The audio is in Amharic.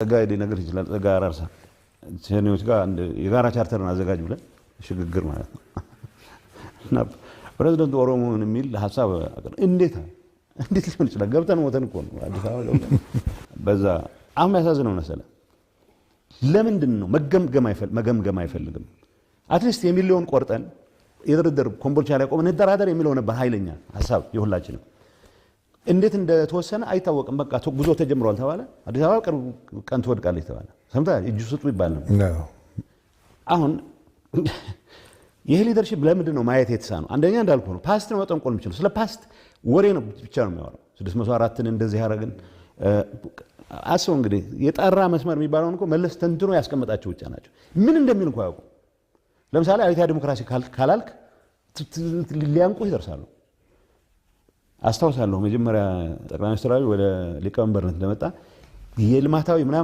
ጋይድ ነገር ይችላል ጋር አርሳ ሴኔዎች ጋር የጋራ ቻርተርን አዘጋጅ ብለን ሽግግር ማለት ነው እና ፕሬዝዳንት ኦሮሞን የሚል ሐሳብ እንዴት ሊሆን ይችላል? ገብተን ሞተን እኮ ነው አዲስ አበባ ገብተን በዛ አሁን ያሳዝነው መሰለ ለምንድን ነው መገምገም አይፈልግም? አትሊስት የሚሊዮን ቆርጠን የድርድር ኮምቦልቻ ላይ ቆመን እንደራደር የሚለው ነበር ኃይለኛ ሐሳብ የሁላችንም። እንዴት እንደተወሰነ አይታወቅም። በቃ ጉዞ ተጀምሯል ተባለ። አዲስ አበባ ቅርብ ቀን ትወድቃለች ተባለ። ሰምተሃል? እጁ ስጡ ይባል ነው። አሁን ይሄ ሊደርሺፕ ለምንድን ነው ማየት የተሳነው? አንደኛ እንዳልኩ ነው ፓስት ነው መጠንቆል የሚችለው። ስለ ፓስት ወሬ ነው ብቻ ነው የሚያወራው። 604ን እንደዚህ ያደረግን አስበው እንግዲህ የጠራ መስመር የሚባለውን እኮ መለስ ተንትኖ ያስቀመጣቸው ብቻ ናቸው። ምን እንደሚል እንኳን ያውቁ። ለምሳሌ አብዮታዊ ዲሞክራሲ ካላልክ ሊያንቁ ይደርሳሉ። አስታውሳለሁ መጀመሪያ ጠቅላይ ሚኒስትር ወደ ሊቀመንበርነት እንደመጣ የልማታዊ ምናምን